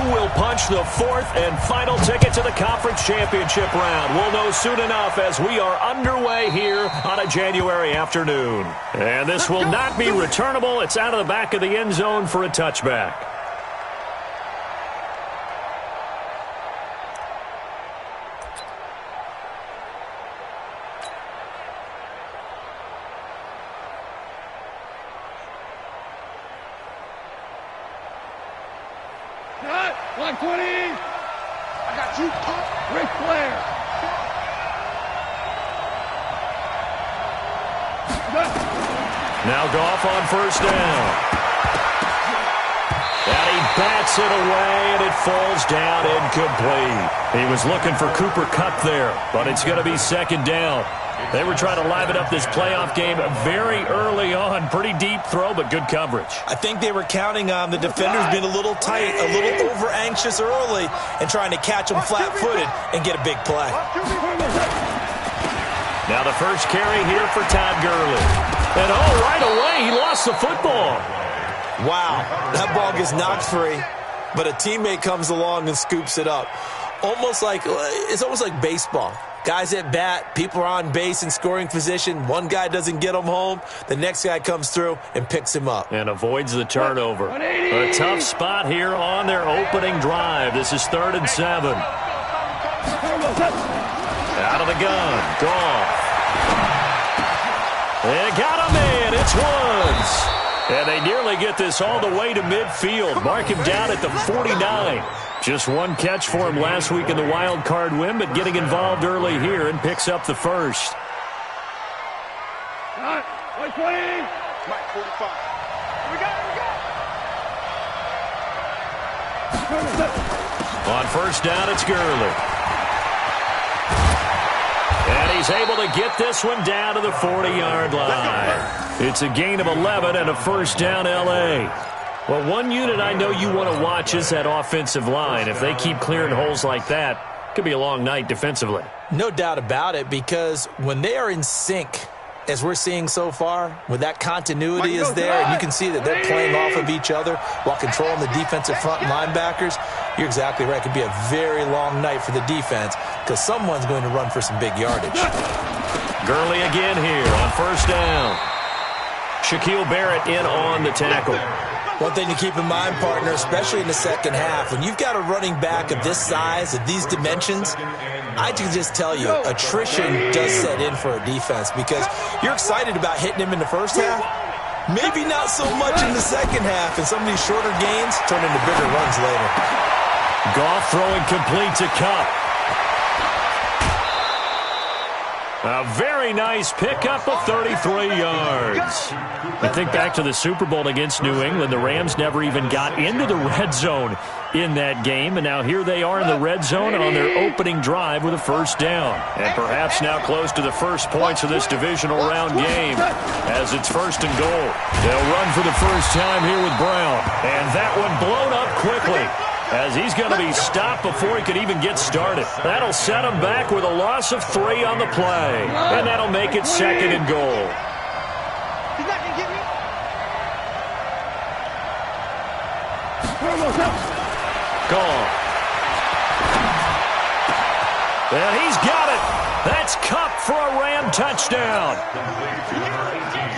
who will punch the fourth and final ticket to the conference championship round? We'll know soon enough as we are underway here on a January afternoon. And this will not be returnable. It's out of the back of the end zone for a touchback. Line 20. I got you, Pop. Ric Flair. Now Goff on first down. And he bats it away, and it falls down incomplete. He was looking for Cooper Kupp there, but it's going to be second down. They were trying to liven up this playoff game very early on. Pretty deep throw, but good coverage. I think they were counting on the defenders being a little tight, a little over-anxious early, and trying to catch them flat-footed and get a big play. Now the first carry here for Todd Gurley. And right away, he lost the football. Wow, that ball gets knocked free, but a teammate comes along and scoops it up. It's almost like baseball. Guys at bat, people are on base in scoring position. One guy doesn't get him home. The next guy comes through and picks him up. And avoids the turnover. A tough spot here on their opening drive. This is 3rd and 7. Out of the gun. Goff. They got him in. It's Woods. And they nearly get this all the way to midfield. Mark him down at the 49. Just one catch for him last week in the wild card win, but getting involved early here and picks up the first. Right, 20. Right, 45. On first down, it's Gurley. And he's able to get this one down to the 40-yard line. It's a gain of 11 and a first down, L.A. Well, one unit I know you want to watch is that offensive line. If they keep clearing holes like that, it could be a long night defensively. No doubt about it, because when they are in sync, as we're seeing so far, when that continuity is there, and you can see that they're playing off of each other while controlling the defensive front linebackers, you're exactly right. It could be a very long night for the defense because someone's going to run for some big yardage. Gurley again here on first down. Shaquille Barrett in on the tackle. One thing to keep in mind, partner, especially in the second half, when you've got a running back of this size, of these dimensions, I can just tell you, attrition does set in for a defense because you're excited about hitting him in the first half. Maybe not so much in the second half, and some of these shorter gains turn into bigger runs later. Goff throwing complete to Kupp. A very nice pickup of 33 yards. I think back to the Super Bowl against New England. The Rams never even got into the red zone in that game. And now here they are in the red zone on their opening drive with a first down. And perhaps now close to the first points of this divisional round game as it's 1st and goal. They'll run for the first time here with Brown. And that one blown up quickly, as he's going to be stopped before he could even get started. That'll set him back with a loss of 3 on the play. And that'll make it 2nd and goal. He's not going to get me. Goal. And he's got it. That's Kupp for a Ram touchdown.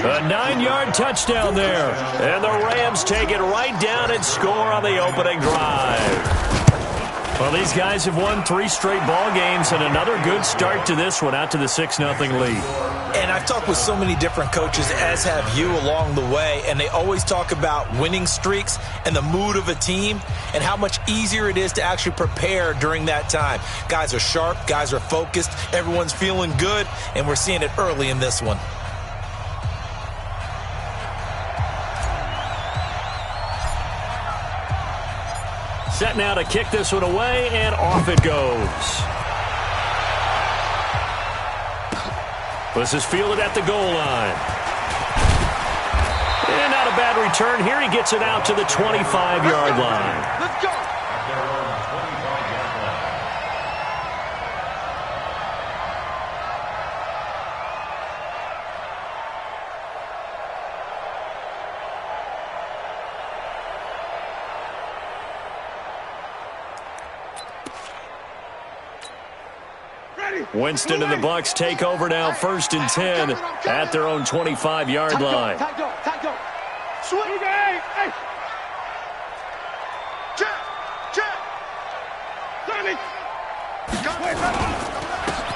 A 9-yard touchdown there. And the Rams take it right down and score on the opening drive. Well, these guys have won 3 straight ball games and another good start to this one out to the 6-0 lead. And I've talked with so many different coaches, as have you, along the way, and they always talk about winning streaks and the mood of a team and how much easier it is to actually prepare during that time. Guys are sharp, guys are focused, everyone's feeling good, and we're seeing it early in this one. Set now to kick this one away, and off it goes. This is fielded at the goal line. And not a bad return here. He gets it out to the 25-yard line. Let's go. Winston and the Bucs take over now, 1st and 10 at their own 25-yard line.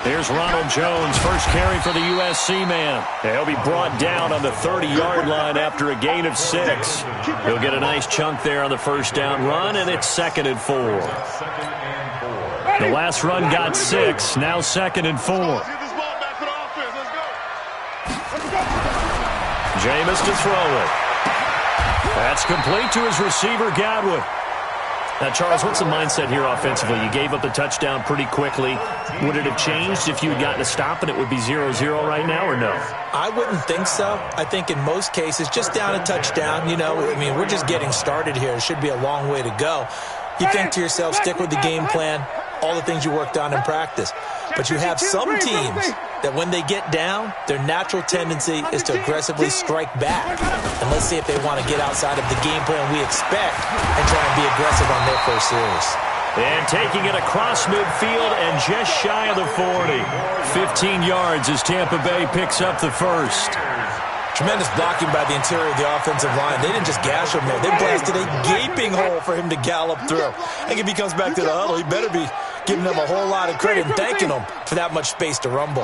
Here's Ronald Jones, first carry for the USC man. He'll be brought down on the 30-yard line after a gain of 6. He'll get a nice chunk there on the first down run, and it's 2nd and 4. The last run got 6, now 2nd and 4. Jameis to throw it. That's complete to his receiver, Godwin. Now, Charles, what's the mindset here offensively? You gave up the touchdown pretty quickly. Would it have changed if you had gotten a stop and it would be 0-0 right now, or no? I wouldn't think so. I think in most cases, just down a touchdown, we're just getting started here. It should be a long way to go. You think to yourself, stick with the game plan, all the things you worked on in practice. But you have some teams that when they get down, their natural tendency is to aggressively strike back. And let's see if they want to get outside of the game plan we expect and try and be aggressive on their first series. And taking it across midfield and just shy of the 40. 15 yards as Tampa Bay picks up the first. Tremendous blocking by the interior of the offensive line. They didn't just gash him there. They blasted a gaping hole for him to gallop through. I think if he comes back to the huddle, he better be giving them a whole lot of credit and thanking them for that much space to rumble.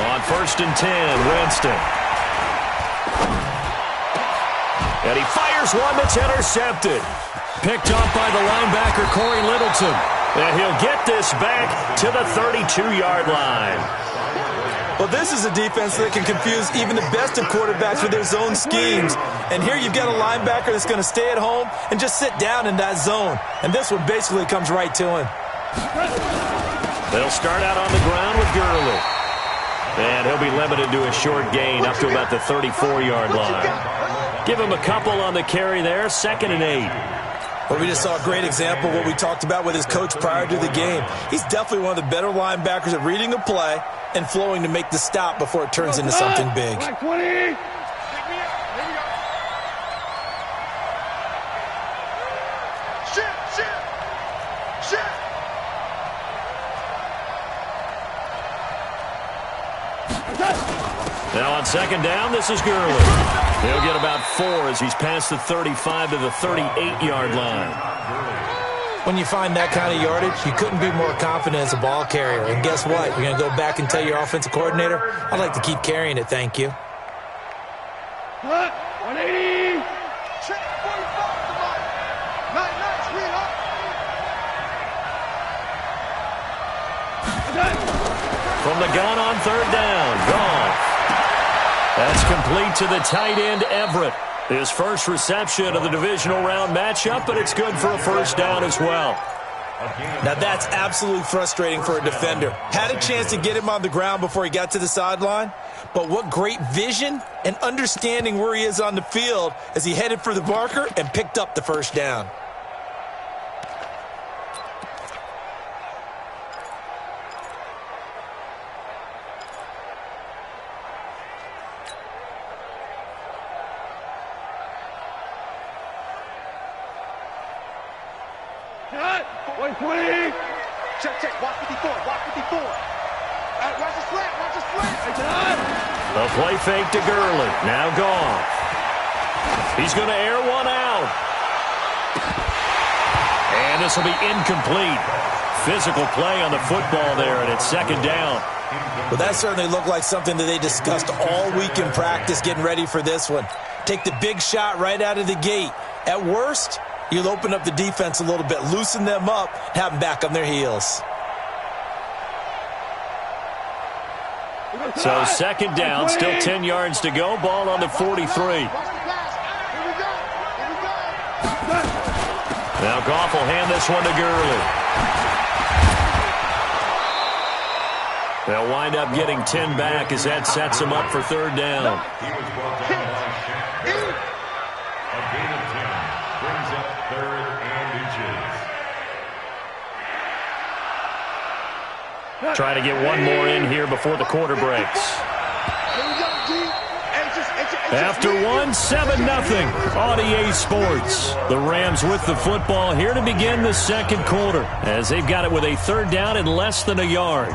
On 1st and 10, Winston. And he fires one that's intercepted. Picked up by the linebacker, Corey Littleton. And he'll get this back to the 32-yard line. Well, this is a defense that can confuse even the best of quarterbacks with their zone schemes. And here you've got a linebacker that's going to stay at home and just sit down in that zone. And this one basically comes right to him. They'll start out on the ground with Gurley. And he'll be limited to a short gain up to about the 34-yard line. Give him a couple on the carry there, 2nd and 8. Well, we just saw a great example of what we talked about with his coach prior to the game. He's definitely one of the better linebackers at reading the play and flowing to make the stop before it turns into something big. Now on 2nd down, this is Gurley. He'll get about 4 as he's past the 35 to the 38-yard line. When you find that kind of yardage, you couldn't be more confident as a ball carrier. And guess what? You're going to go back and tell your offensive coordinator, I'd like to keep carrying it, thank you. 180. From the gun on 3rd down, Goff. That's complete to the tight end, Everett. His first reception of the divisional round matchup, but it's good for a first down as well. Now that's absolutely frustrating for a defender. Had a chance to get him on the ground before he got to the sideline, but what great vision and understanding where he is on the field as he headed for the marker and picked up the first down. Check. Watch 54. Watch 54. Watch the slant. Watch the slant. The play fake to Gurley. Now Goff. He's going to air one out. And this will be incomplete. Physical play on the football there, and it's 2nd down. Well, that certainly looked like something that they discussed all week in practice getting ready for this one. Take the big shot right out of the gate. At worst, you'll open up the defense a little bit, loosen them up, have them back on their heels. So 2nd down, still 10 yards to go. Ball on the 43. Now Goff will hand this one to Gurley. They'll wind up getting 10 back as that sets them up for 3rd down. A gain of 10 brings up 3rd and inches. Try to get one more in here before the quarter breaks. After one, 7-0 on EA Sports. The Rams with the football here to begin the second quarter as they've got it with a third down and less than a yard.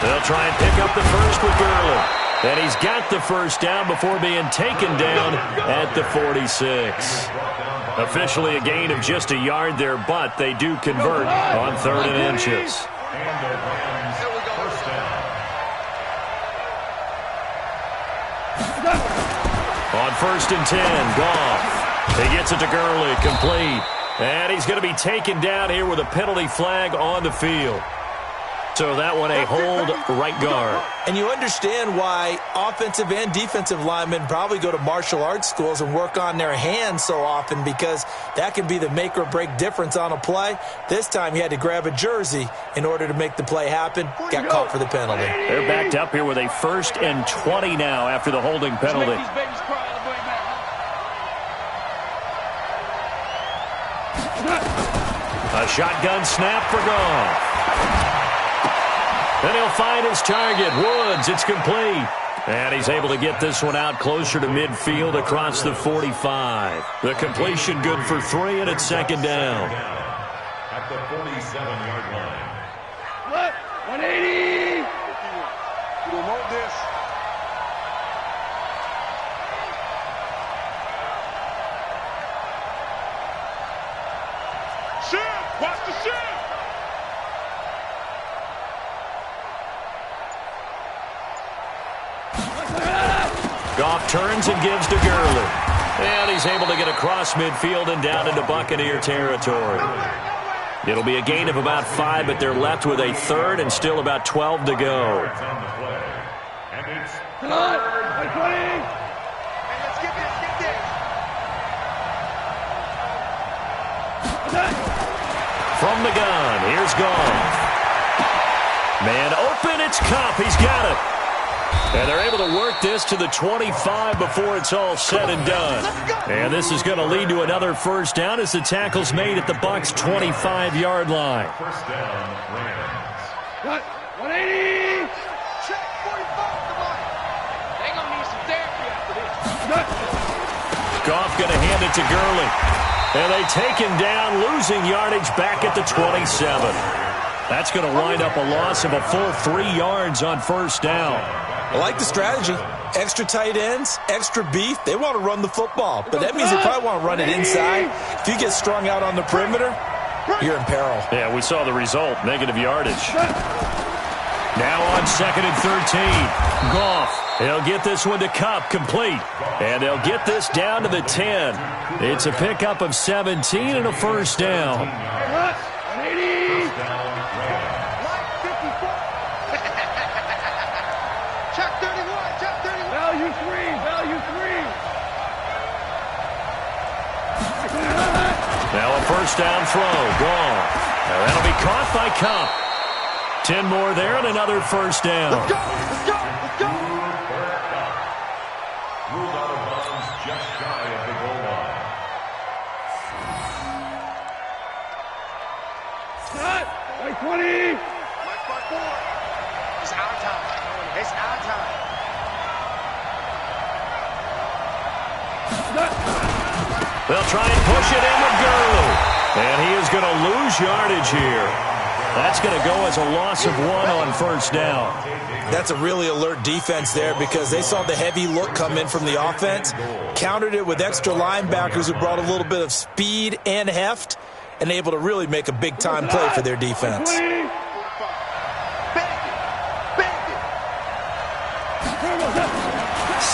They'll try and pick up the first with Gurley. And he's got the first down before being taken down at the 46. Officially a gain of just a yard there, but they do convert on 3rd and inches. On 1st and 10, Goff. He gets it to Gurley, complete. And he's going to be taken down here with a penalty flag on the field. So that one a hold right guard. And you understand why offensive and defensive linemen probably go to martial arts schools and work on their hands so often, because that can be the make or break difference on a play. This time he had to grab a jersey in order to make the play happen. Got caught for the penalty. They're backed up here with a 1st and 20 now after the holding penalty. A shotgun snap for Goff. Then he'll find his target, Woods. It's complete. And he's able to get this one out closer to midfield across the 45. The completion good for 3, and it's 2nd down. At the 47-yard line. 180. You don't want this. Shoot! Watch the shoot! Goff turns and gives to Gurley. And he's able to get across midfield and down into Buccaneer territory. It'll be a gain of about 5, but they're left with a 3rd and still about 12 to go. And it's From the gun, here's Goff. Man open, it's Kupp. He's got it. And they're able to work this to the 25 before it's all said and done. And this is going to lead to another first down as the tackle's made at the Bucs' 25-yard line. first down, Rams. 180. Check 45. Come on. They're going to need some therapy after this. Goff going to hand it to Gurley. And they take him down, losing yardage back at the 27. That's going to wind up a loss of a full 3 yards on first down. I like the strategy. Extra tight ends, extra beef. They want to run the football, but that means they probably want to run it inside. If you get strung out on the perimeter, you're in peril. Yeah, we saw the result, negative yardage. Now on 2nd and 13, Goff. He'll get this one to Kupp, complete. And they'll get this down to the 10. It's a pickup of 17 and a first down. 180. Check 31. Check 31. Value 3. Value 3. Now a first down throw. Goff. Now that'll be caught by Kupp. 10 more there and another first down. Let's go. Let's go. Let's go. Ruled out of bounds just shy of the goal line. Cut. 20. Mike 4. It's our time. It's our time. They'll try and push it in with Gurley. And he is going to lose yardage here. That's going to go as a loss of 1 on first down. That's a really alert defense there, because they saw the heavy look come in from the offense, countered it with extra linebackers who brought a little bit of speed and heft, and able to really make a big-time play for their defense.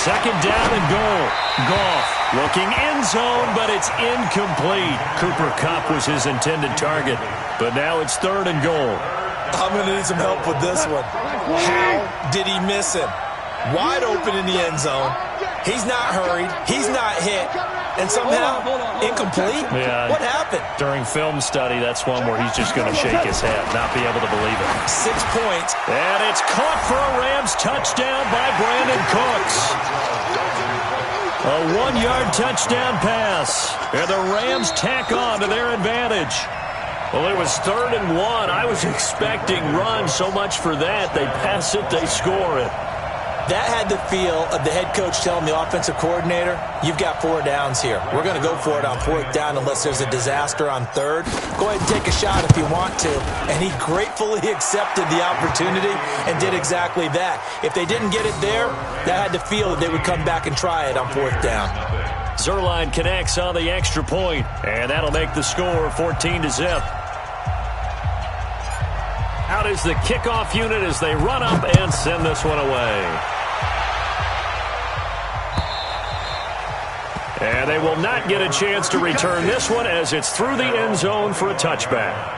Second down and goal. Goff looking end zone, but it's incomplete. Cooper Kupp was his intended target, but now it's 3rd and goal. I'm going to need some help with this one. How did he miss him? Wide open in the end zone. He's not hurried. He's not hit. and somehow incomplete? Yeah. What happened? During film study, that's one where he's just going to shake his head, not be able to believe it. 6 points. And it's caught for a Rams touchdown by Brandon Cooks. A 1-yard touchdown pass. And the Rams tack on to their advantage. Well, it was 3rd and 1. I was expecting run, so much for that. They pass it, they score it. That had the feel of the head coach telling the offensive coordinator, you've got 4 downs here. We're going to go for it on 4th down unless there's a disaster on 3rd. Go ahead and take a shot if you want to. And he gratefully accepted the opportunity and did exactly that. If they didn't get it there, that had the feel that they would come back and try it on 4th down. Zerline connects on the extra point, and that'll make the score 14-0. Out is the kickoff unit as they run up and send this one away. And they will not get a chance to return this one as it's through the end zone for a touchback.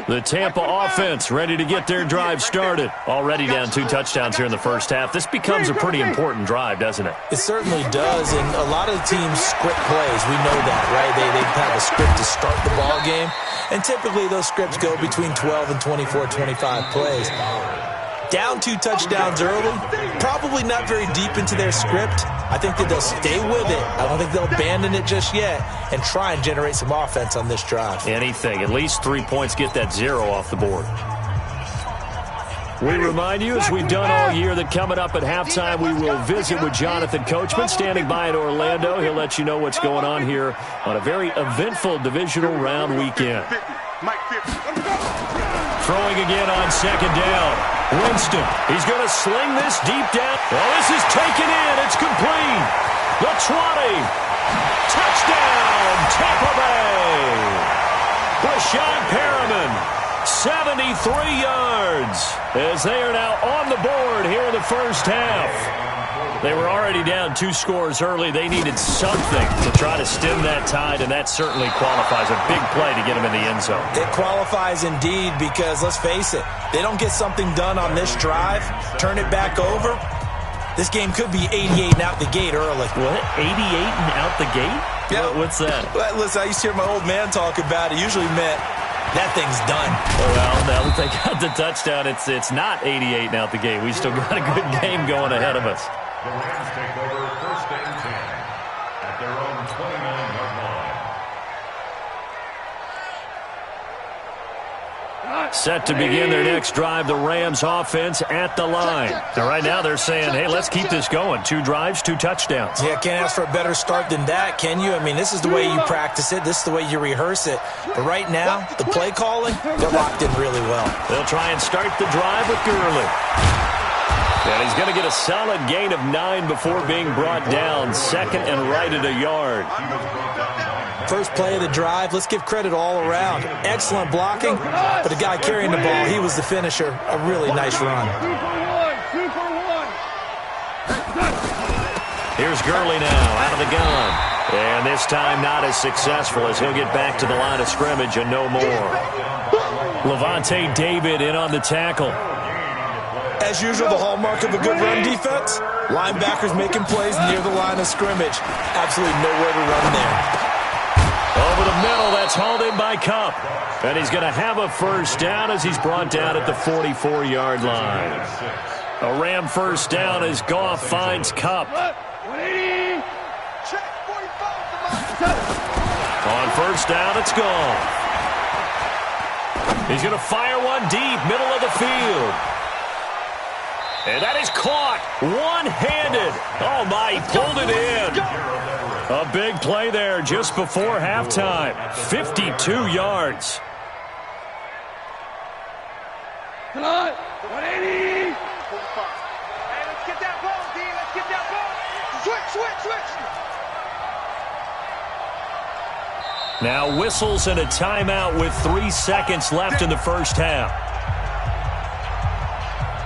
The Tampa offense ready to get their drive started. Already down 2 touchdowns here in the first half. This becomes a pretty important drive, doesn't it? It certainly does, and a lot of the teams script plays. We know that, right? They have a script to start the ball game, and typically those scripts go between 12 and 24, 25 plays. Down 2 touchdowns early, probably not very deep into their script. I think that they'll stay with it. I don't think they'll abandon it just yet and try and generate some offense on this drive. Anything. At least 3 points, get that 0 off the board. We remind you, as we've done all year, that coming up at halftime, we will visit with Jonathan Coachman, standing by in Orlando. He'll let you know what's going on here on a very eventful divisional round weekend. Throwing again on 2nd down. Winston, he's going to sling this deep down. Well, this is taken in. It's complete. The 20. Touchdown, Tampa Bay. Rashad Perriman, 73 yards, as they are now on the board here in the first half. They were already down 2 scores early. They needed something to try to stem that tide, and that certainly qualifies. A big play to get them in the end zone. It qualifies indeed because, let's face it, they don't get something done on this drive, turn it back over, this game could be 88 and out the gate early. What? 88 and out the gate? Yeah. What's that? Well, listen, I used to hear my old man talk about it. Usually meant that thing's done. Well, now that they got the touchdown, it's not 88 and out the gate. We still got a good game going ahead of us. The Rams take over 1st and 10 at their own 29-yard line. Set to begin their next drive, the Rams offense at the line. Now, right now they're saying, hey, let's keep this going. 2 drives, 2 touchdowns. Yeah, can't ask for a better start than that, can you? I mean, this is the way you practice it. This is the way you rehearse it. But right now, the play calling, they're locked in really well. They'll try and start the drive with Gurley. And he's going to get a solid gain of 9 before being brought down. 2nd and right at a yard. First play of the drive, let's give credit all around. Excellent blocking, but the guy carrying the ball, he was the finisher. A really nice run. Here's Gurley now, out of the gun. And this time not as successful as he'll get back to the line of scrimmage and no more. Levante David in on the tackle. As usual, the hallmark of a good run defense, linebackers making plays near the line of scrimmage. Absolutely nowhere to run there. Over the middle, that's hauled in by Kupp. And he's going to have a first down as he's brought down at the 44-yard line. A Ram first down as Goff finds Kupp. On first down, it's Goff. He's going to fire one deep, middle of the field. And that is caught one-handed. Oh, my, he pulled it in. A big play there just before halftime. 52 yards. Come on, 180. Hey, let's get that ball, D. Let's get that ball. Switch. Now whistles and a timeout with 3 seconds left in the first half.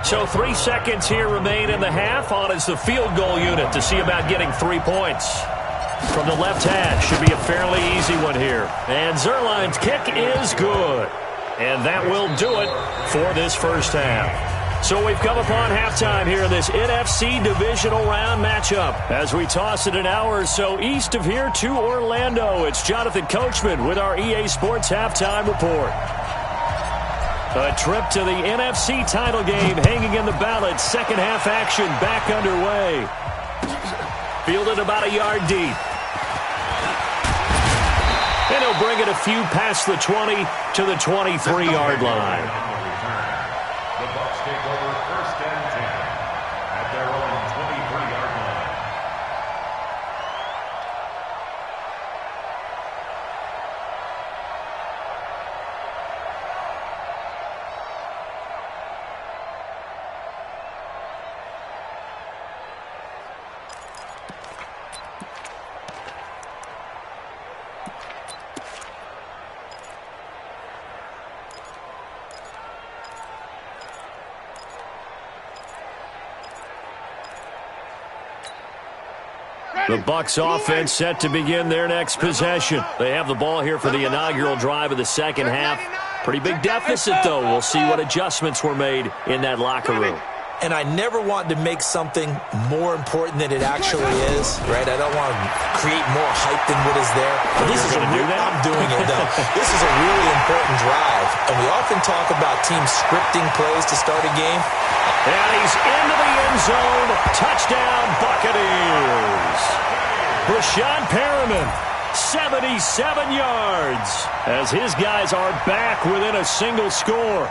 So 3 seconds here remain in the half. On is the field goal unit to see about getting 3 points. From the left hash, should be a fairly easy one here. And Zerline's kick is good. And that will do it for this first half. So we've come upon halftime here in this NFC divisional round matchup. As we toss it an hour or so east of here to Orlando, it's Jonathan Coachman with our EA Sports halftime report. A trip to the NFC title game hanging in the balance. Second half action back underway. Fielded about a yard deep. And he'll bring it a few past the 20 to the 23-yard line. The Bucs take over 1st and 10 at their own 23-yard line. The Bucs offense set to begin their next possession. They have the ball here for the inaugural drive of the second half. Pretty big deficit, though. We'll see what adjustments were made in that locker room. And I never want to make something more important than it actually is, right? I don't want to create more hype than what is there. But this is I'm doing it, though. This is a really important drive. And we often talk about teams scripting plays to start a game. And he's into the end zone. Touchdown, Buccaneers. Rashawn Perriman, 77 yards, as his guys are back within a single score.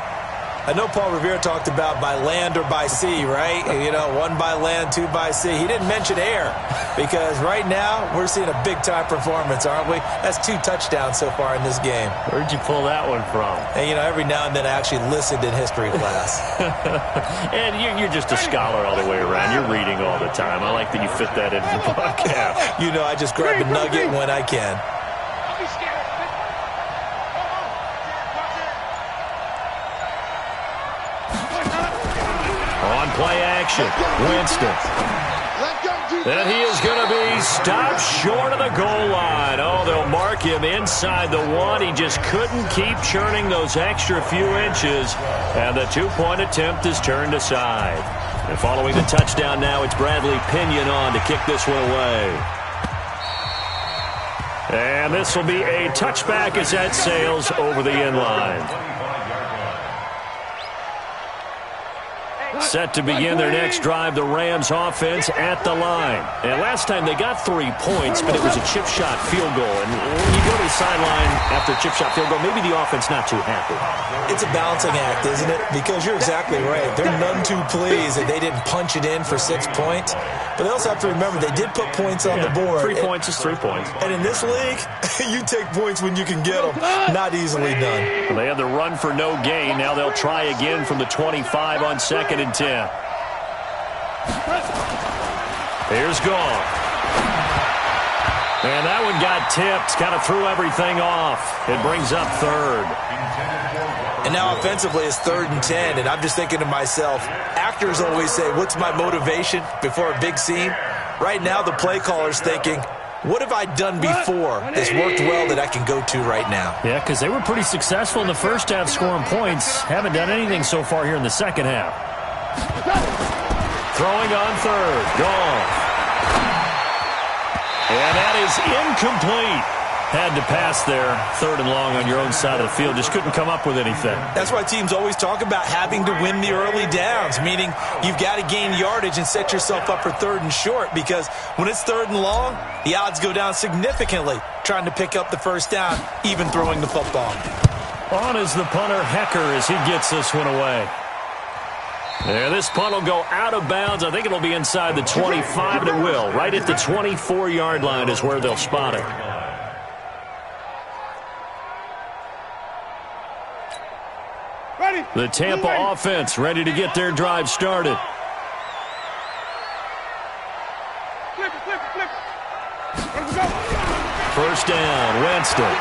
I know Paul Revere talked about by land or by sea, right? You know, 1 by land, 2 by sea. He didn't mention air because right now we're seeing a big-time performance, aren't we? That's 2 touchdowns so far in this game. Where'd you pull that one from? And, you know, every now and then I actually listened in history class. And you're just a scholar all the way around. You're reading all the time. I like that you fit that into the podcast. You know, I just grab a nugget when I can. Play action. Winston. And he is going to be stopped short of the goal line. Oh, they'll mark him inside the 1. He just couldn't keep churning those extra few inches. And the 2-point attempt is turned aside. And following the touchdown now, it's Bradley Pinion on to kick this one away. And this will be a touchback as that sails over the end line. Set to begin their next drive, the Rams offense at the line. And last time they got 3 points, but it was a chip shot field goal. And when you go to the sideline after a chip shot field goal, maybe the offense not too happy. It's a balancing act, isn't it? Because you're exactly right. They're none too pleased that they didn't punch it in for 6 points. But they also have to remember they did put points on the board. 3 points is 3 points. And in this league, you take points when you can get them. Not easily done. Well, they had the run for no gain. Now they'll try again from the 25 on 2nd and 10. Here's Gone. And that one got tipped. Kind of threw everything off. It brings up 3rd. And now offensively it's 3rd and 10. And I'm just thinking to myself, actors always say, what's my motivation before a big scene? Right now the play caller's thinking, what have I done before that's worked well that I can go to right now? Yeah, because they were pretty successful in the first half scoring points. Haven't done anything so far here in the second half. Throwing on 3rd. Gone. And that is incomplete. Had to pass there, 3rd and long on your own side of the field. Just couldn't come up with anything. That's why teams always talk about having to win the early downs, meaning you've got to gain yardage and set yourself up for 3rd and short, because when it's 3rd and long, the odds go down significantly trying to pick up the first down, even throwing the football. On is the punter, Hecker, as he gets this one away. Yeah, this punt will go out of bounds. I think it'll be inside the 25, and it will. Right at the 24-yard line is where they'll spot it. The Tampa offense ready to get their drive started. First down, Winston.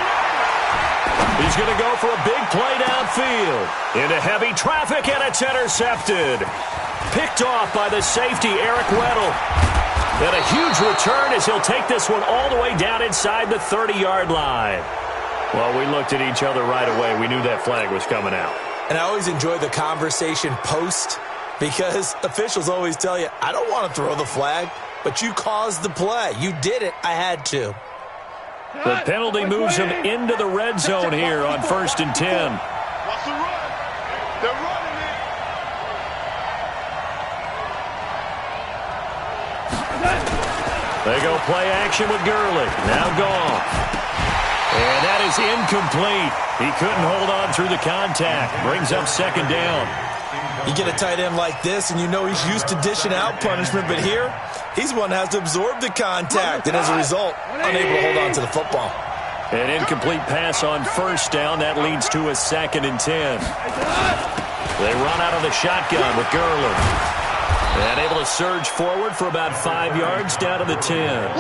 He's going to go for a big play downfield. Into heavy traffic, and it's intercepted. Picked off by the safety, Eric Weddle. And a huge return as he'll take this one all the way down inside the 30-yard line. Well, we looked at each other right away. We knew that flag was coming out. And I always enjoy the conversation post because officials always tell you, I don't want to throw the flag, but you caused the play. You did it. I had to. The penalty moves him into the red zone here on 1st and 10. Watch the run. They're running it. They go play action with Gurley. Now gone. And that is incomplete. He couldn't hold on through the contact. Brings up 2nd down. You get a tight end like this, and you know he's used to dishing out punishment, but here, he's one that has to absorb the contact, and as a result, unable to hold on to the football. An incomplete pass on 1st down. That leads to a 2nd and 10. They run out of the shotgun with Gurley. And able to surge forward for about 5 yards down to the 10.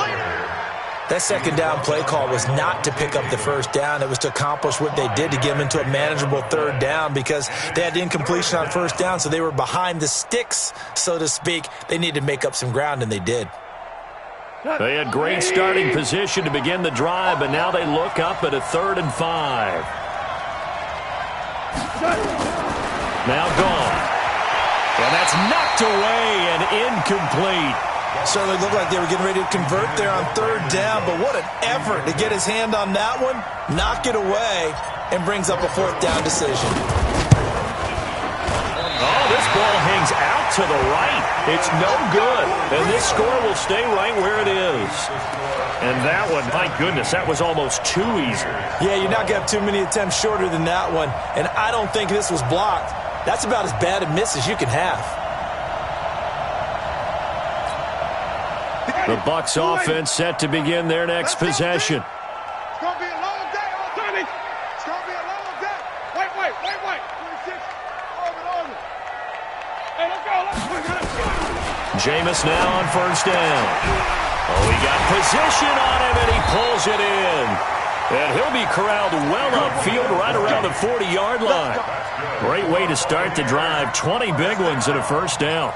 That 2nd down play call was not to pick up the 1st down. It was to accomplish what they did to get them into a manageable 3rd down because they had incompletion on 1st down, so they were behind the sticks, so to speak. They needed to make up some ground, and they did. They had great starting position to begin the drive, but now they look up at a 3rd and 5. Now gone. And that's knocked away and incomplete. Certainly looked like they were getting ready to convert there on 3rd down, but what an effort to get his hand on that one, knock it away, and brings up a 4th down decision. Oh, this ball hangs out to the right. It's no good, and this score will stay right where it is. And that one, my goodness, that was almost too easy. Yeah, you're not going to have too many attempts shorter than that one, and I don't think this was blocked. That's about as bad a miss as you can have. The Bucs offense set to begin their next possession. It's going to be a long day on 30. It's going to be a long day. Wait. 26. Over. Hey, let's go. Jameis now on 1st down. Oh, he got position on him, and he pulls it in. And he'll be corralled well upfield right around the 40-yard line. Great way to start the drive. 20 big ones and a 1st down.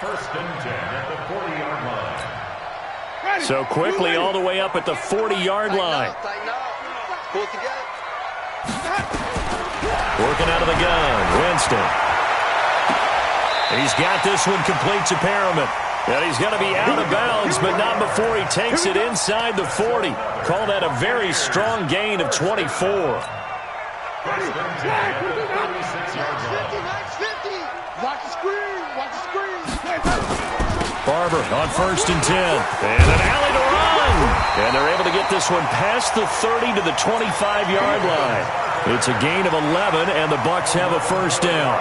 1st and 10 at the 40-yard line. So quickly all the way up at the 40-yard line. Working out of the gun, Winston. He's got this one complete to Perriman. And he's going to be out of bounds, but not before he takes it inside the 40. Call that a very strong gain of 24. 1st and 10 at the 36-yard line. Watch the screen. Barber on 1st and 10. And an alley to run. And they're able to get this one past the 30 to the 25-yard line. It's a gain of 11, and the Bucs have a 1st down.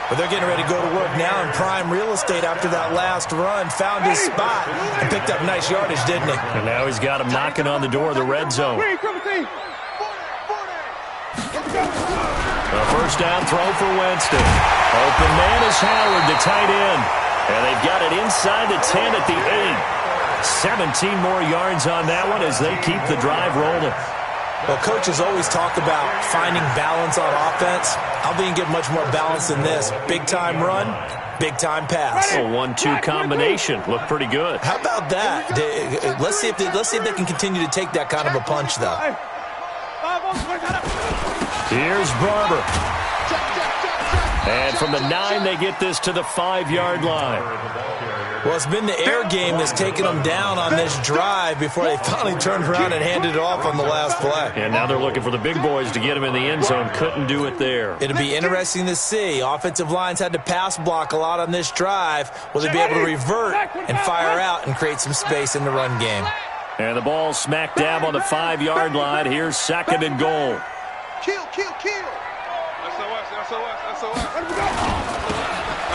But they're getting ready to go to work now in prime real estate after that last run. Found his spot and picked up nice yardage, didn't he? And now he's got him knocking on the door of the red zone. A 1st down throw for Winston. Open man is Howard, the tight end. And they've got it inside the 10 at the 8. 17 more yards on that one as they keep the drive rolling. Well, coaches always talk about finding balance on offense. I don't think you can get much more balance than this. Big-time run, big-time pass. A 1-2 combination. Looked pretty good. How about that? Let's see if they can continue to take that kind of a punch, though. Here's Barber. And from the 9, they get this to the 5-yard line. Well, it's been the air game that's taken them down on this drive before they finally turned around and handed it off on the last play. And now they're looking for the big boys to get him in the end zone. Couldn't do it there. It'll be interesting to see. Offensive lines had to pass block a lot on this drive. Will they be able to revert and fire out and create some space in the run game? And the ball smack dab on the 5-yard line. Here's 2nd and goal. Kill.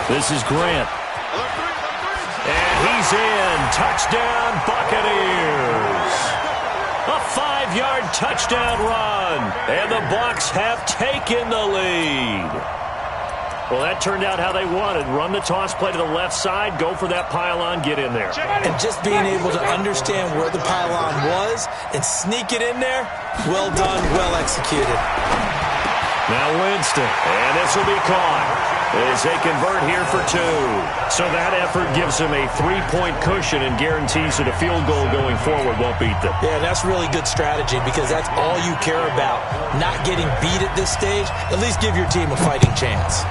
This is Grant. And he's in. Touchdown, Buccaneers. A 5-yard touchdown run. And the Bucs have taken the lead. Well, that turned out how they wanted. Run the toss play to the left side, go for that pylon, get in there. And just being able to understand where the pylon was and sneak it in there, well done, well executed. Now Winston, and this will be caught as they convert here for 2. So that effort gives them a 3-point cushion and guarantees that a field goal going forward won't beat them. Yeah, that's really good strategy because that's all you care about. Not getting beat at this stage, at least give your team a fighting chance.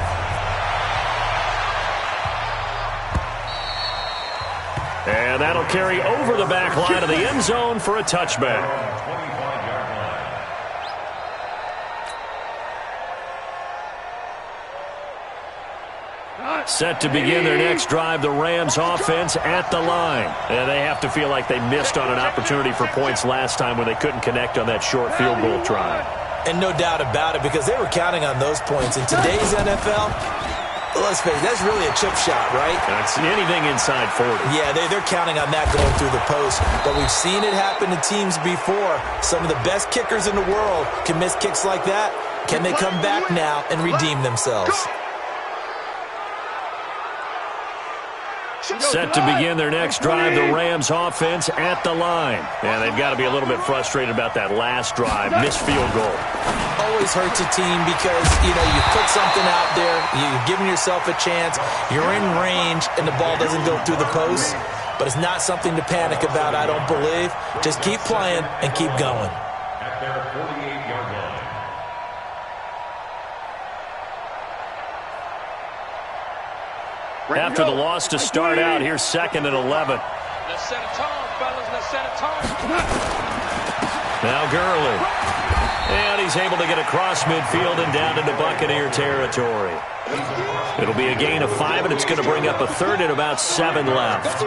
And that'll carry over the back line of the end zone for a touchback. Set to begin their next drive, the Rams offense at the line. And they have to feel like they missed on an opportunity for points last time when they couldn't connect on that short field goal try. And no doubt about it, because they were counting on those points. In today's NFL, let's face it, that's really a chip shot, right? That's anything inside 40. Yeah, they're counting on that going through the post. But we've seen it happen to teams before. Some of the best kickers in the world can miss kicks like that. Can they come back now and redeem themselves? Set to begin their next drive, the Rams offense at the line. And they've got to be a little bit frustrated about that last drive, missed field goal. Always hurts a team because, you put something out there, you're giving yourself a chance, you're in range, and the ball doesn't go through the post. But it's not something to panic about, I don't believe. Just keep playing and keep going. At their 48-yard line. After the loss to start out, here's 2nd and 11. Let's set a tone, fellas. Let's set a tone. Now Gurley. And he's able to get across midfield and down into Buccaneer territory. It'll be a gain of 5, and it's going to bring up a 3rd and about 7 left.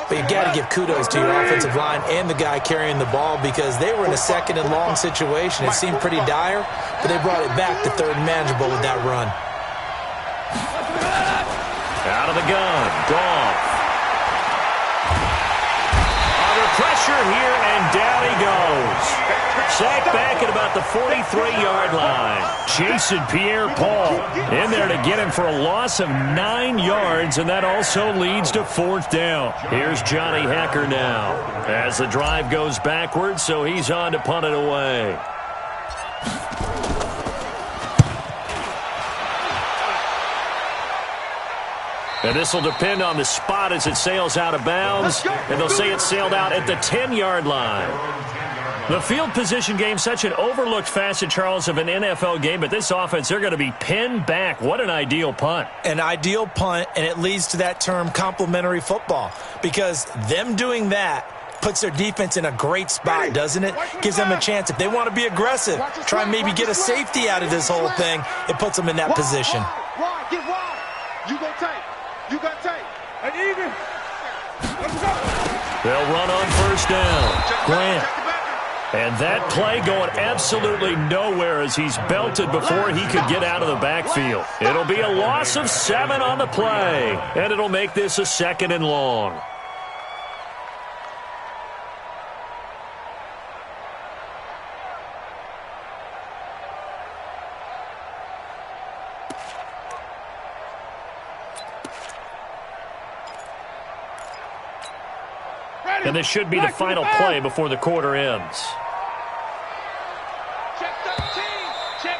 But you got to give kudos to your offensive line and the guy carrying the ball because they were in a 2nd and long situation. It seemed pretty dire, but they brought it back to 3rd and manageable with that run. Out of the gun, Goff. Under pressure here, and down he goes. Sacked back at about the 43-yard line. Jason Pierre-Paul in there to get him for a loss of 9 yards, and that also leads to 4th down. Here's Johnny Hecker now as the drive goes backwards, so he's on to punt it away. And this will depend on the spot as it sails out of bounds. And they'll say it sailed out at the 10-yard line. The field position game, such an overlooked facet, Charles, of an NFL game. But this offense, they're going to be pinned back. What an ideal punt. An ideal punt, and it leads to that term complementary football. Because them doing that puts their defense in a great spot, doesn't it? Gives them a chance. If they want to be aggressive, try and maybe get a safety out of this whole thing, it puts them in that position. Wide, get wide. You go tight. You got tight. And even. Let's go. They'll run on 1st down. Grant. And that play going absolutely nowhere as he's belted before he could get out of the backfield. It'll be a loss of 7 on the play, and it'll make this a 2nd and long. And this should be the final play before the quarter ends. Check 13. Check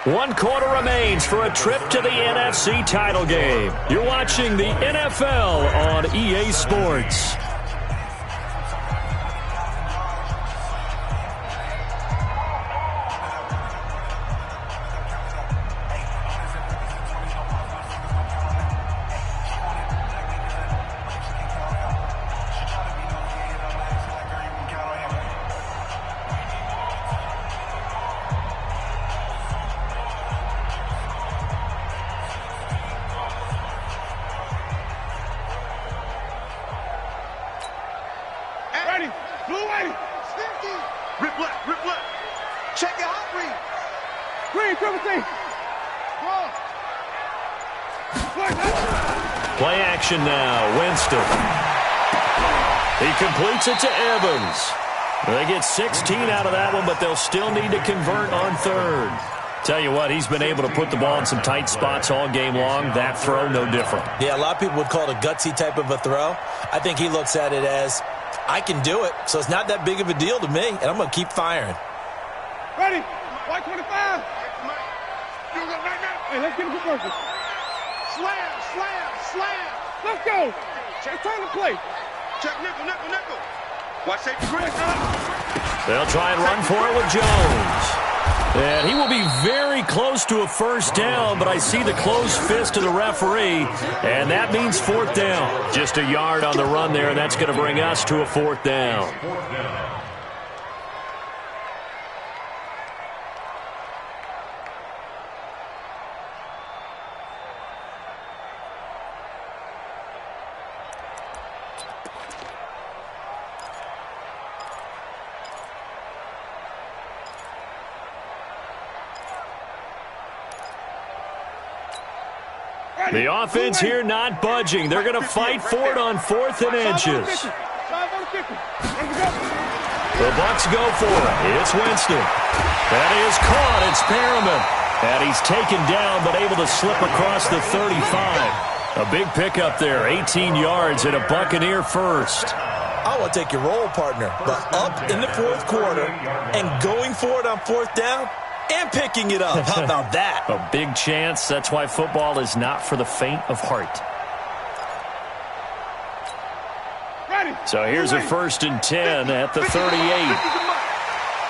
13. 1 quarter remains for a trip to the NFC title game. You're watching the NFL on EA Sports. Play action now, Winston. He completes it to Evans. They get 16 out of that one, but they'll still need to convert on 3rd. Tell you what, he's been able to put the ball in some tight spots all game long. That throw, no different. Yeah, a lot of people would call it a gutsy type of a throw. I think he looks at it as, I can do it, so it's not that big of a deal to me, and I'm going to keep firing. Ready? White 25. Hey, let's get a good person. Slam, slam, slam. Let's go. It's time to play. Check nickel, nickel, nickel. Watch that grip. They'll try and run for it with Jones. And he will be very close to a first down, but I see the closed fist of the referee, and that means fourth down. Just a yard on the run there, and that's going to bring us to a fourth down. The offense here not budging. They're going to fight for it on 4th and inches. The Bucs go for it. It's Winston. That is caught. It's Perriman. And he's taken down but able to slip across the 35. A big pickup there. 18 yards and a Buccaneer first. I want to take your role, partner, but up in the fourth quarter and going for it on fourth down, and picking it up. How about that? A big chance. That's why football is not for the faint of heart. So here's a 1st and 10 at the 38.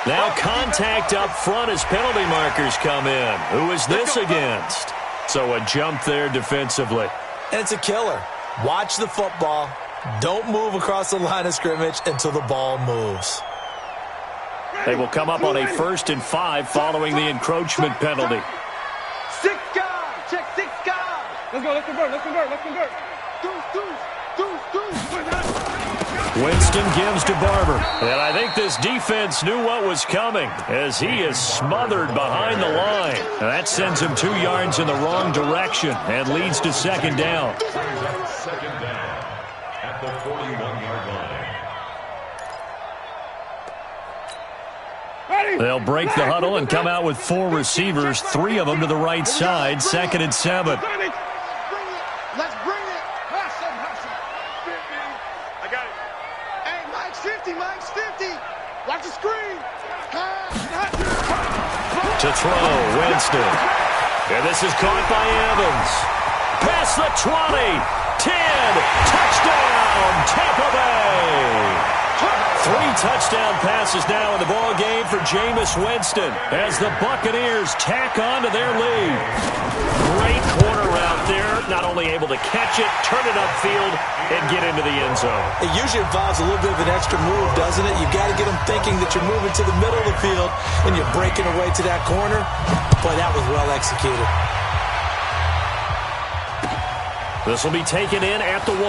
Now contact up front as penalty markers come in. Who is this against? So a jump there defensively. And it's a killer. Watch the football. Don't move across the line of scrimmage until the ball moves. They will come up on a 1st and 5 following the encroachment penalty. 6 guard. Check 6 guard. Let's go. Let's convert. Let's convert. Let's convert. Winston gives to Barber. And I think this defense knew what was coming as he is smothered behind the line. And that sends him 2 yards in the wrong direction and leads to 2nd down. 2nd down at the 41-yard line. They'll break the huddle and come out with 4 receivers, 3 of them to the right side. 2nd and 7. Let's bring it. I got it. Hey, Mike's 50. Mike's 50. Watch the screen. To throw, Winston. And this is caught by Evans. Past the 20. 10. Touchdown, Tampa Bay. 3 touchdown passes now in the ball game for Jameis Winston as the Buccaneers tack on to their lead. Great corner route there, not only able to catch it, turn it upfield, and get into the end zone. It usually involves a little bit of an extra move, doesn't it? You've got to get them thinking that you're moving to the middle of the field and you're breaking away to that corner. Boy, that was well executed. This will be taken in at the 1.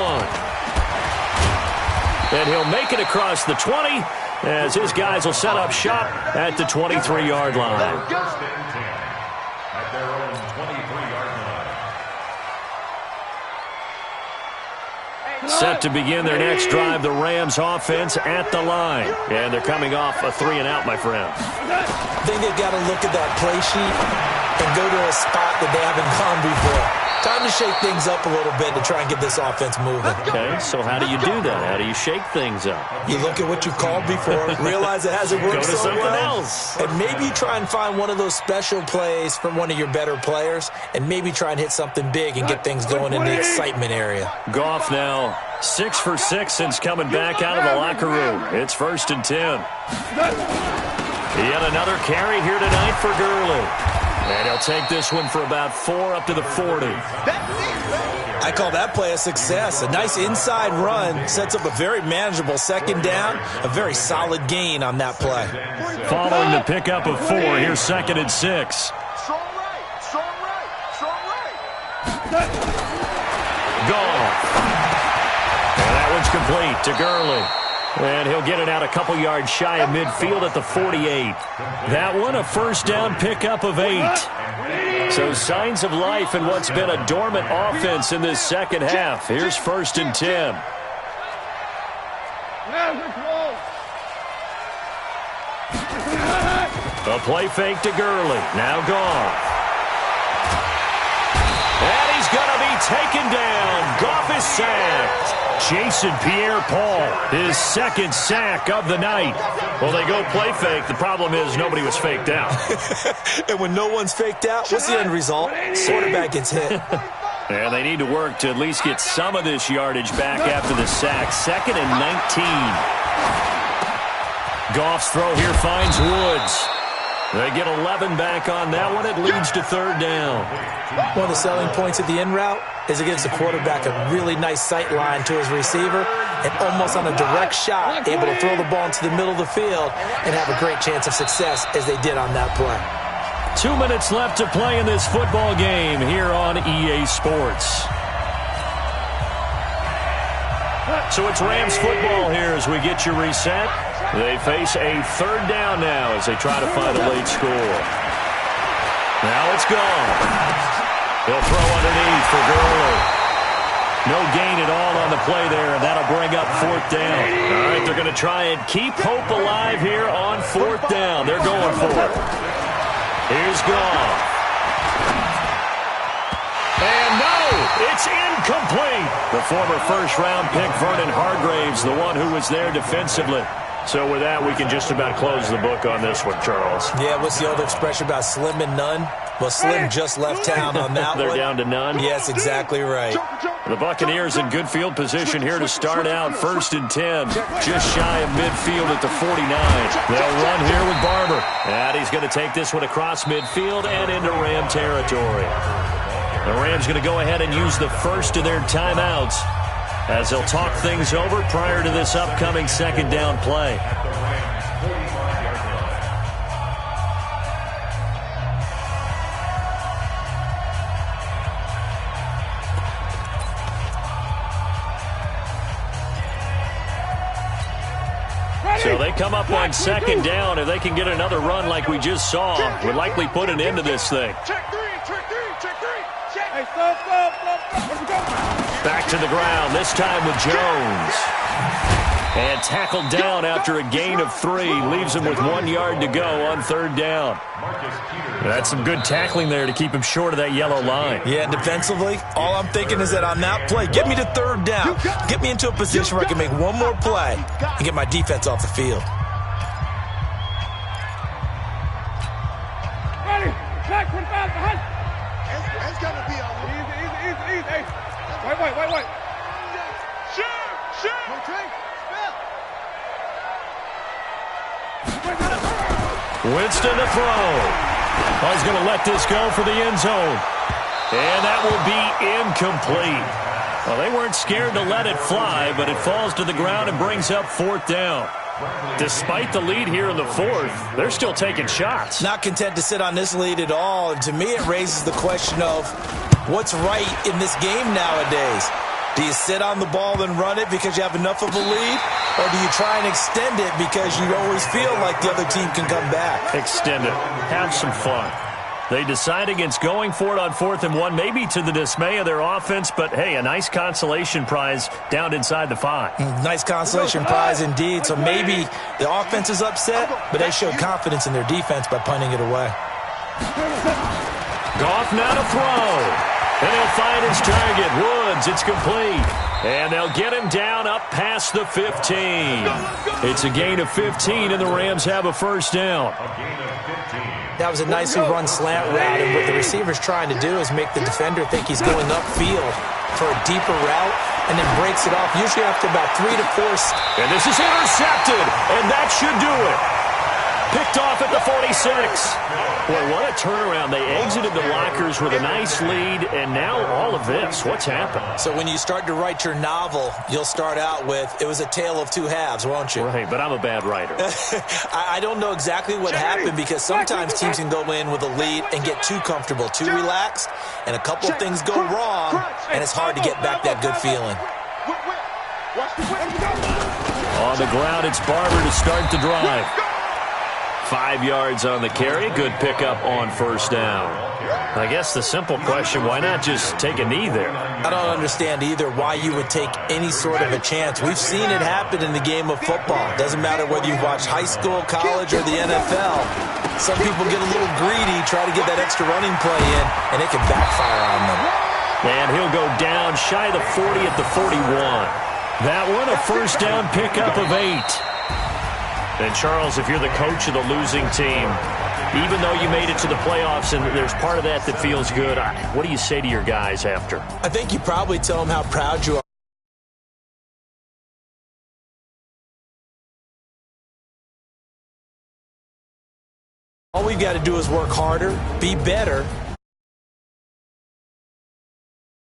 And he'll make it across the 20 as his guys will set up shop at the 23-yard line. At their own 23-yard line. Set to begin their next drive, the Rams offense at the line. And they're coming off a 3-and-out, my friend. I think they've got to look at that play sheet and go to a spot that they haven't gone before. Time to shake things up a little bit to try and get this offense moving. Okay, so how do you do that? How do you shake things up? You look at what you've called before, realize it hasn't worked Go to so something well, else. and maybe try and find one of those special plays from one of your better players, and maybe try and hit something big and get things going in the excitement area. Goff now 6 for 6 since coming back out of the locker room. It's 1st and 10. Yet another carry here tonight for Gurley. And he'll take this one for about 4 up to the 40. I call that play a success. A nice inside run sets up a very manageable 2nd down, a very solid gain on that play. Following the pickup of 4, here's 2nd and 6. Strong right. Strong right. Strong right. Goff. And that one's complete to Gurley. And he'll get it out a couple yards shy of midfield at the 48. That one, a 1st down pickup of 8. So signs of life in what's been a dormant offense in this second half. Here's 1st and 10. A play fake to Gurley. Now Goff. And he's going to be taken down. Goff is sacked. Jason Pierre-Paul, his second sack of the night. Well, they go play fake. The problem is nobody was faked out. And when no one's faked out, what's the end result? Quarterback gets hit. And they need to work to at least get some of this yardage back after the sack. 2nd and 19. Goff's throw here finds Woods. They get 11 back on that one. It leads to 3rd down. One of the selling points of the in route is it gives the quarterback a really nice sight line to his receiver and almost on a direct shot, able to throw the ball into the middle of the field and have a great chance of success as they did on that play. 2 minutes left to play in this football game here on EA Sports. So it's Rams football here as we get you reset. They face a 3rd down now as they try to find a late score. Now it's gone. He'll throw underneath for Gurley. No gain at all on the play there, and that'll bring up 4th down. All right, they're going to try and keep hope alive here on 4th down. They're going for it. Here's Goff. And no, it's incomplete. The former first-round pick, Vernon Hargreaves, the one who was there defensively. So with that, we can just about close the book on this one, Charles. Yeah, what's the other expression about slim and none? Well, Slim just left town on that They're one. down to none. Yes, exactly right. The Buccaneers in good field position here to start out. 1st and 10, just shy of midfield at the 49. They'll run here with Barber. And he's going to take this one across midfield and into Ram territory. The Rams going to go ahead and use the first of their timeouts as they'll talk things over prior to this upcoming 2nd down play. So they come up on 2nd down. If they can get another run like we just saw, would likely put an end to this thing. Check three. Hey, stop. Back to the ground, this time with Jones. And tackled down after a gain of 3. Leaves him with 1 yard to go on 3rd down. That's some good tackling there to keep him short of that yellow line. Yeah, defensively, all I'm thinking is that on that play, get me to 3rd down. Get me into a position where I can make one more play and get my defense off the field. Ready. Back, 25, behind. It's going to be a easy. Hey. Wait. Shoot. Winston to throw. Oh, he's going to let this go for the end zone. And that will be incomplete. Well, they weren't scared to let it fly, but it falls to the ground and brings up 4th down. Despite the lead here in the 4th, they're still taking shots. Not content to sit on this lead at all. And to me, it raises the question of what's right in this game nowadays. Do you sit on the ball and run it because you have enough of a lead? Or do you try and extend it because you always feel like the other team can come back? Extend it. Have some fun. They decide against going for it on 4th and 1, maybe to the dismay of their offense, but hey, a nice consolation prize down inside the 5. Nice consolation prize indeed. So maybe the offense is upset, but they showed confidence in their defense by punting it away. Goff now to throw. And he'll find his target. Woods, it's complete. And they'll get him down up past the 15. It's a gain of 15, and the Rams have a 1st down. That was a nicely run slant route, and what the receiver's trying to do is make the defender think he's going upfield for a deeper route, and then breaks it off, usually after about 3 to 4 steps. And this is intercepted, and that should do it. Picked off at the 46. Boy, what a turnaround. They exited the lockers with a nice lead, and now all of this. What's happened? So when you start to write your novel, you'll start out with, it was a tale of 2 halves, won't you? Right, but I'm a bad writer. I don't know exactly what happened because sometimes teams can go in with a lead and get too comfortable, too relaxed, and a couple of things go wrong, and it's hard to get back that good feeling. On the ground, it's Barber to start the drive. 5 yards on the carry. Good pickup on 1st down. I guess the simple question, why not just take a knee there? I don't understand either why you would take any sort of a chance. We've seen it happen in the game of football. Doesn't matter whether you've watched high school, college, or the NFL. Some people get a little greedy, try to get that extra running play in, and it can backfire on them. And he'll go down shy of the 40 at the 41. That one, a first down pickup of 8. And, Charles, if you're the coach of the losing team, even though you made it to the playoffs and there's part of that that feels good, what do you say to your guys after? I think you probably tell them how proud you are. All we've got to do is work harder, be better,